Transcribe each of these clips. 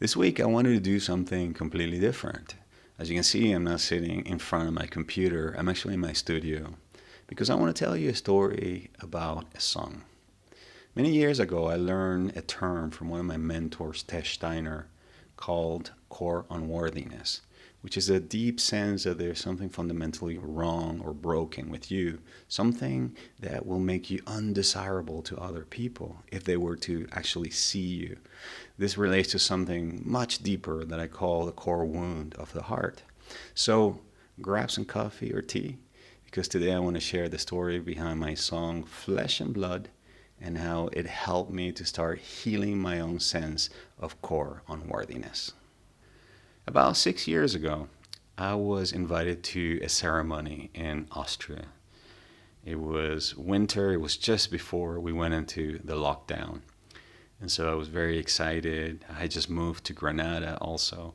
This week, I wanted to do something completely different. As you can see, I'm not sitting in front of my computer. I'm actually in my studio because I want to tell you a story about a song. Many years ago, I learned a term from one of my mentors, Tesh Steiner, called core unworthiness, which is a deep sense that there's something fundamentally wrong or broken with you, something that will make you undesirable to other people if they were to actually see you. This relates to something much deeper that I call the core wound of the heart. So grab some coffee or tea because today I want to share the story behind my song Flesh and Blood and how it helped me to start healing my own sense of core unworthiness. About 6 years ago, I was invited to a ceremony in Austria. It was winter, it was just before we went into the lockdown. And so I was very excited. I had just moved to Granada also.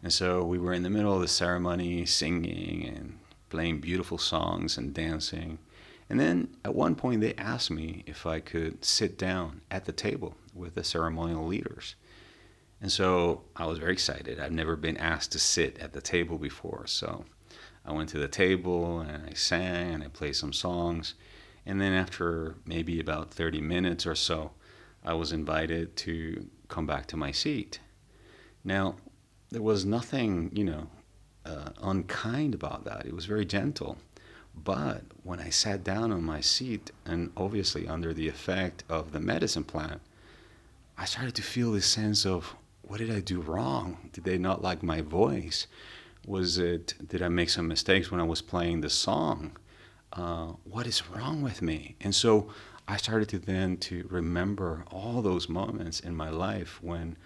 And so we were in the middle of the ceremony singing and playing beautiful songs and dancing. And then at one point they asked me if I could sit down at the table with the ceremonial leaders. And so I was very excited. I've never been asked to sit at the table before. So I went to the table and I sang and I played some songs. And then after maybe about 30 minutes or so, I was invited to come back to my seat. Now, there was nothing, unkind about that. It was very gentle. But when I sat down on my seat, and obviously under the effect of the medicine plant, I started to feel this sense of, what did I do wrong? Did they not like my voice? Did I make some mistakes when I was playing the song? What is wrong with me? And so I started to remember all those moments in my life when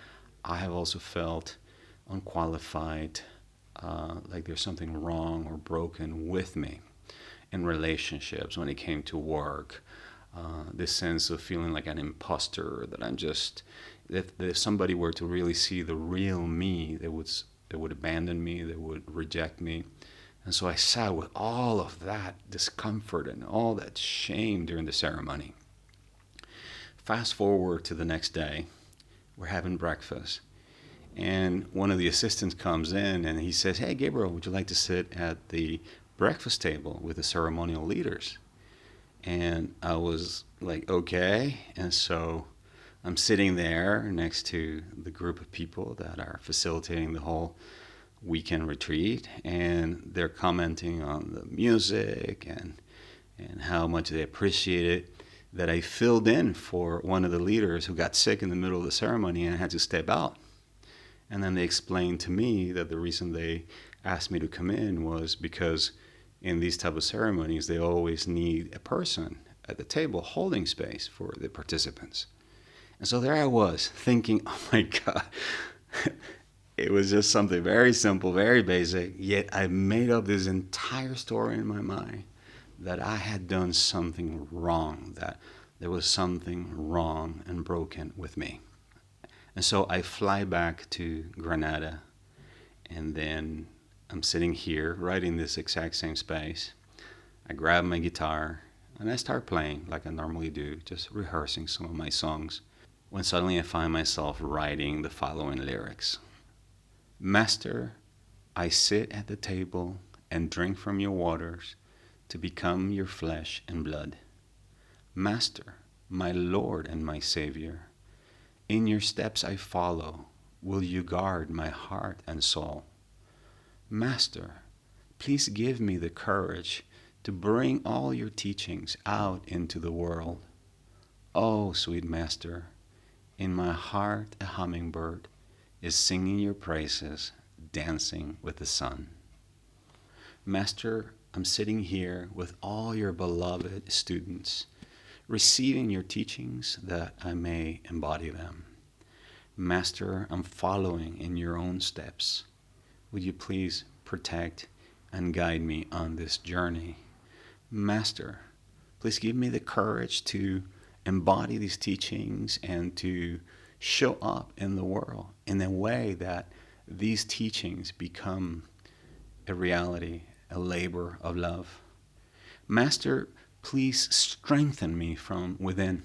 I have also felt unqualified, like there's something wrong or broken with me in relationships when it came to work. This sense of feeling like an imposter, that I'm just, if somebody were to really see the real me, they would abandon me, they would reject me. And so I sat with all of that discomfort and all that shame during the ceremony. Fast forward to the next day, we're having breakfast. And one of the assistants comes in and he says, "Hey, Gabriel, would you like to sit at the breakfast table with the ceremonial leaders?" And I was like, okay. And so I'm sitting there next to the group of people that are facilitating the whole weekend retreat, and they're commenting on the music and how much they appreciate it. That I filled in for one of the leaders who got sick in the middle of the ceremony and had to step out. And then they explained to me that the reason they asked me to come in was because in these type of ceremonies, they always need a person at the table holding space for the participants. And so there I was thinking, oh my God, it was just something very simple, very basic, yet I made up this entire story in my mind that I had done something wrong, that there was something wrong and broken with me. And so I fly back to Granada, and then I'm sitting here, right in this exact same space. I grab my guitar, and I start playing like I normally do, just rehearsing some of my songs, when suddenly I find myself writing the following lyrics. Master, I sit at the table and drink from your waters to become your flesh and blood. Master, my Lord and my Savior, in your steps I follow. Will you guard my heart and soul? Master, please give me the courage to bring all your teachings out into the world. Oh, sweet Master, in my heart a hummingbird is singing your praises, dancing with the sun. Master, I'm sitting here with all your beloved students, receiving your teachings that I may embody them. Master, I'm following in your own steps. Would you please protect and guide me on this journey? Master, please give me the courage to embody these teachings and to show up in the world in a way that these teachings become a reality, a labor of love. Master, please strengthen me from within,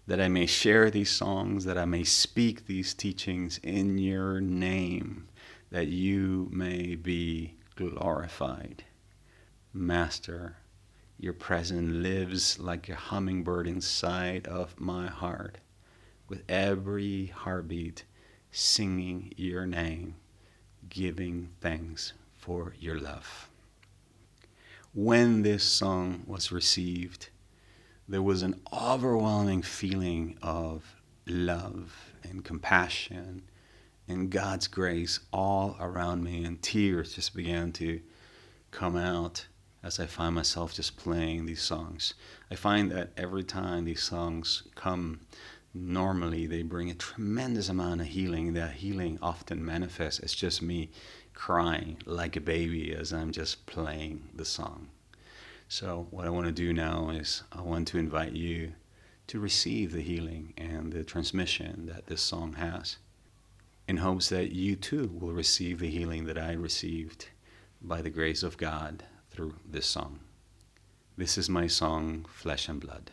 that I may share these songs, that I may speak these teachings in your name, that you may be glorified. Master, your presence lives like a hummingbird inside of my heart, with every heartbeat singing your name, giving thanks for your love. When this song was received, there was an overwhelming feeling of love and compassion and God's grace all around me, and tears just began to come out as I find myself just playing these songs. I find that every time these songs come, normally they bring a tremendous amount of healing. That healing often manifests as just me crying like a baby as I'm just playing the song. So what I want to do now is I want to invite you to receive the healing and the transmission that this song has, in hopes that you too will receive the healing that I received by the grace of God through this song. This is my song, Flesh and Blood.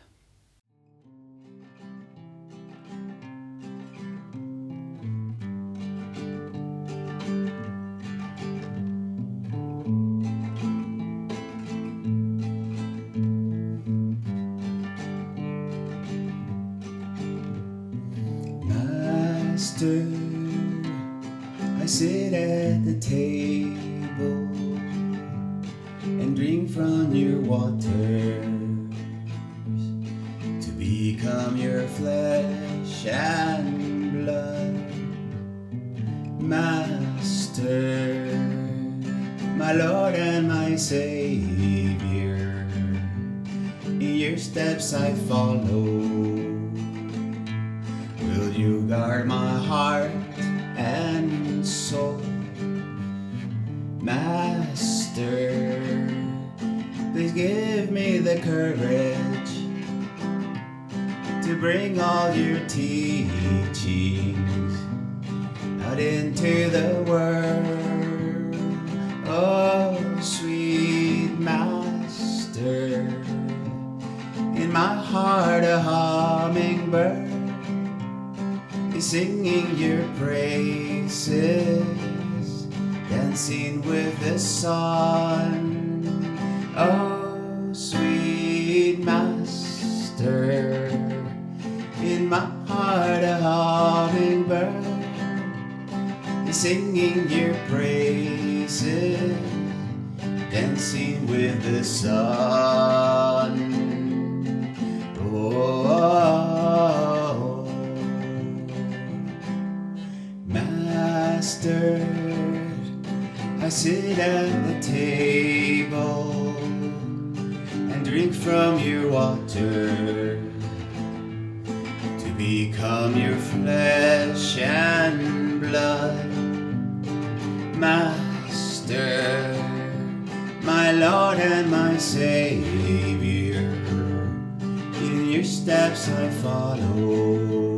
Master, I sit at the table and drink from your waters to become your flesh and blood. Master, my Lord and my Savior, in your steps I follow. Will you guard my heart and soul? Master, please give me the courage to bring all your teachings out into the world. Oh, sweet Master, in my heart a hummingbird is singing your praises, dancing with the sun. Oh, sweet Master, in my heart a hummingbird is singing your praises, dancing with the sun. Oh, Master, I sit at the table and drink from your water to become your flesh and blood. Master, my Lord and my Savior, in your steps I follow.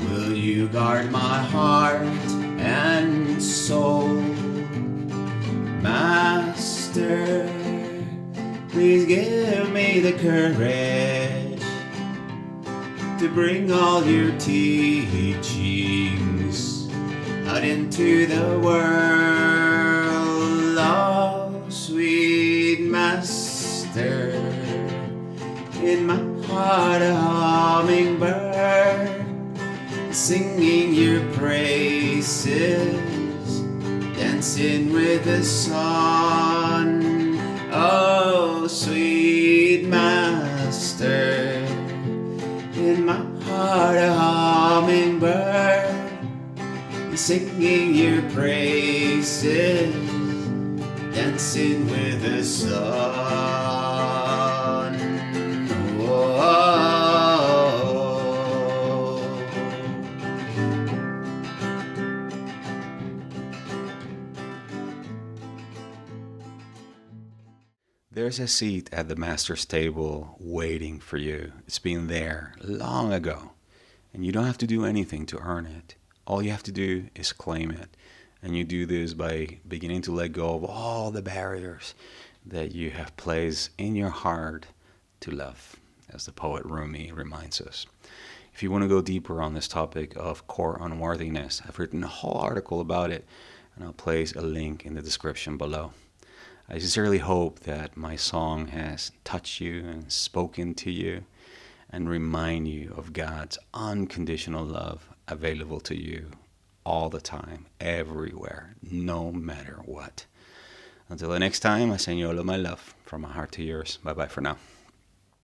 Will you guard my heart and soul? Master, please give me the courage to bring all your teachings out into the world. Oh, sweet Master, in my heart a hummingbird singing your praises, dancing with the sun. Oh, sweet Master, in my heart a hummingbird singing your praises, dancing with the sun. Oh, there's a seat at the Master's table waiting for you. It's been there long ago, and you don't have to do anything to earn it. All you have to do is claim it. And you do this by beginning to let go of all the barriers that you have placed in your heart to love. as the poet Rumi reminds us. If you want to go deeper on this topic of core unworthiness, I've written a whole article about it, and I'll place a link in the description below. I sincerely hope that my song has touched you and spoken to you and remind you of God's unconditional love available to you all the time, everywhere, no matter what. Until the next time, I send you all of my love from my heart to yours. Bye-bye for now.